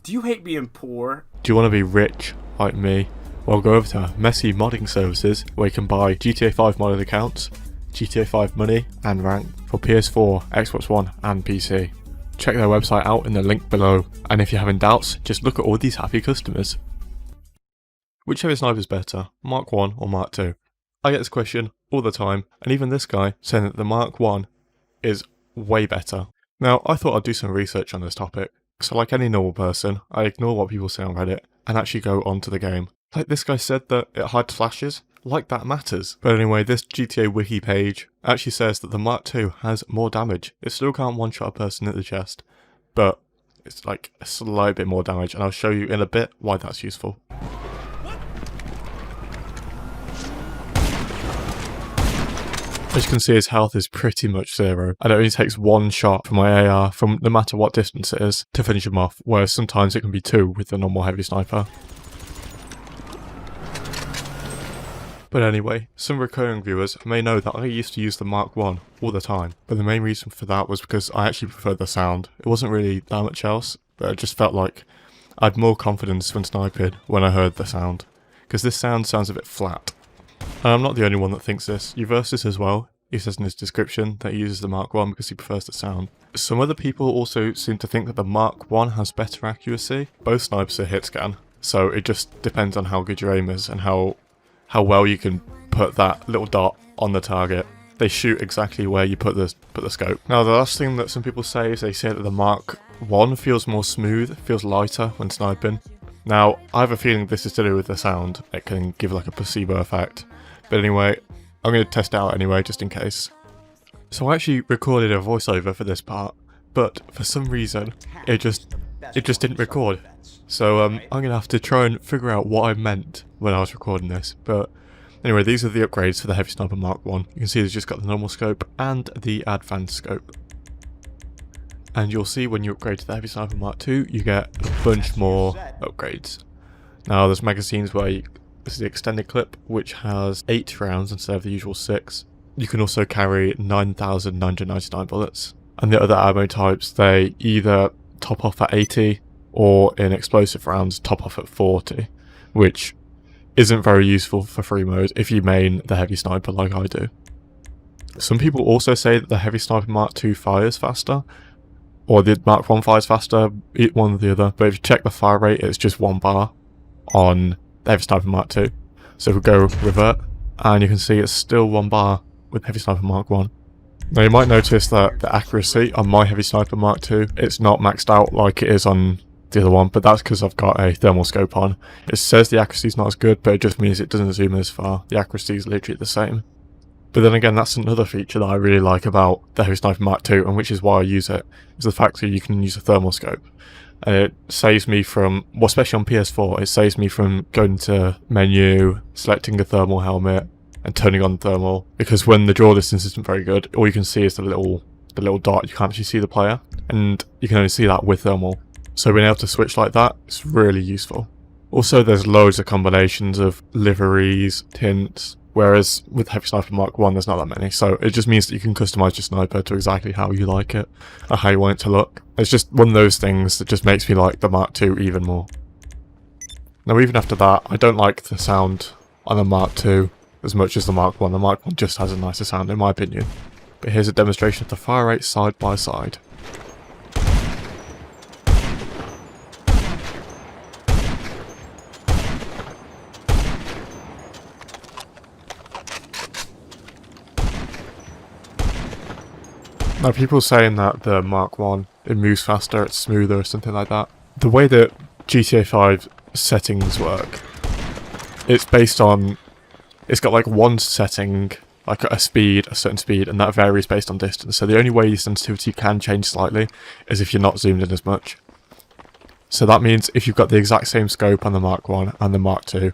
Do you hate being poor? Do you want to be rich like me? Well, go over to Messy Modding Services where you can buy GTA 5 modded accounts, GTA 5 money and rank for PS4, Xbox One and PC. Check their website out in the link below, and if you're having doubts, just look at all these happy customers. Which heavy sniper is better, Mark 1 or Mark 2? I get this question all the time, and even this guy saying that the Mark 1 is way better. Now, I thought I'd do some research on this topic, so like any normal person, I ignore what people say on Reddit and actually go onto the game. Like this guy said that it hides flashes, like that matters. But anyway, this GTA wiki page actually says that the Mark II has more damage. It still can't one-shot a person in the chest, but it's like a slight bit more damage, and I'll show you in a bit why that's useful. As you can see, his health is pretty much zero, and it only takes one shot from my AR from no matter what distance it is to finish him off, whereas sometimes it can be two with the normal heavy sniper. But anyway, some recurring viewers may know that I used to use the Mark 1 all the time, but the main reason for that was because I actually preferred the sound. It wasn't really that much else, but it just felt like I had more confidence when sniping when I heard the sound, because this sounds a bit flat. And I'm not the only one that thinks this. Uversus as well. He says in his description that he uses the Mark 1 because he prefers the sound. Some other people also seem to think that the Mark 1 has better accuracy. Both snipers are hit scan, so it just depends on how good your aim is and how well you can put that little dot on the target. They shoot exactly where you put the scope. Now the last thing that some people say is they say that the Mark 1 feels more smooth, feels lighter when sniping. Now I have a feeling this is to do with the sound. It can give like a placebo effect. But anyway, I'm going to test it out anyway just in case. So I actually recorded a voiceover for this part, but for some reason it just didn't record. So I'm going to have to try and figure out what I meant when I was recording this. But anyway, these are the upgrades for the Heavy Sniper Mark 1. You can see it's just got the normal scope and the advanced scope. And you'll see when you upgrade to the Heavy Sniper Mark 2, you get a bunch more upgrades. Now there's magazines where this is the extended clip, which has 8 rounds instead of the usual 6. You can also carry 9,999 bullets. And the other ammo types, they either top off at 80, or in explosive rounds top off at 40, which isn't very useful for free mode if you main the heavy sniper like I do. Some people also say that the heavy sniper Mark 2 fires faster, or the Mark 1 fires faster, one or the other, but if you check the fire rate it's just 1 bar on the heavy sniper Mark 2. So if we go revert, and you can see it's still 1 bar with heavy sniper Mark 1. Now you might notice that the accuracy on my heavy sniper Mark 2, it's not maxed out like it is on the other one, but that's because I've got a thermal scope on. It says the accuracy is not as good, but it just means it doesn't zoom as far. The accuracy is literally the same. But then again, that's another feature that I really like about the Heavy Sniper Mark 2, and which is why I use it, is the fact that you can use a thermal scope. And it saves me from, well, especially on PS4, it saves me from going to menu, selecting a thermal helmet, and turning on thermal, because when the draw distance isn't very good, all you can see is the little dot. You can't actually see the player, and you can only see that with thermal. So being able to switch like that is really useful. Also, there's loads of combinations of liveries, tints, whereas with Heavy Sniper Mark 1 there's not that many, so it just means that you can customise your sniper to exactly how you like it, or how you want it to look. It's just one of those things that just makes me like the Mark 2 even more. Now even after that, I don't like the sound on the Mark 2 as much as the Mark 1. The Mark 1 just has a nicer sound in my opinion. But here's a demonstration of the fire rate side by side. Now people saying that the Mark 1, it moves faster, it's smoother or something like that. The way that GTA 5 settings work, it's based on, it's got like one setting, like a certain speed, and that varies based on distance. So the only way your sensitivity can change slightly is if you're not zoomed in as much. So that means if you've got the exact same scope on the Mark 1 and the Mark 2,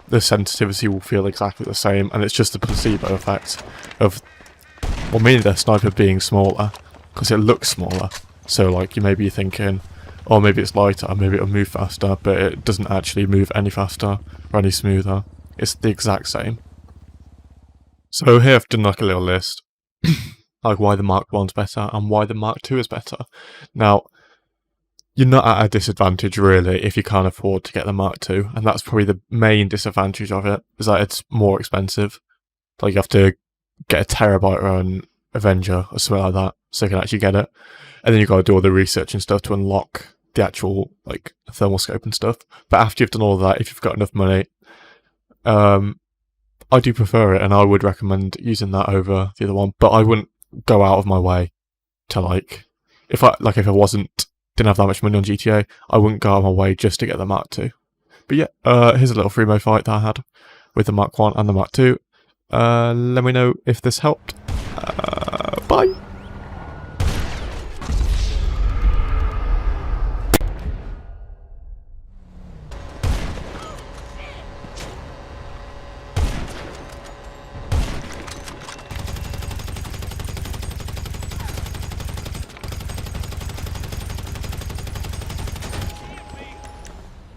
the sensitivity will feel exactly the same, and it's just the placebo effect of, well, mainly the sniper being smaller, because it looks smaller. So like you may be thinking, oh maybe it's lighter, maybe it'll move faster, but it doesn't actually move any faster or any smoother. It's the exact same. So here I've done like a little list, like why the Mark 1's better and why the Mark 2 is better. Now, you're not at a disadvantage really if you can't afford to get the Mark II, and that's probably the main disadvantage of it, is that it's more expensive. Like you have to get a terabyte or an Avenger or something like that so you can actually get it. And then you've got to do all the research and stuff to unlock the actual like thermal scope and stuff. But after you've done all that, if you've got enough money, I do prefer it, and I would recommend using that over the other one. But I wouldn't go out of my way to if I didn't have that much money on GTA, I wouldn't go out of my way just to get the Mark II. But yeah, here's a little free mo fight that I had with the Mark 1 and the Mark II. Let me know if this helped. Bye!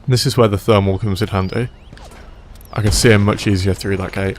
This is where the thermal comes in handy. I can see him much easier through that gate.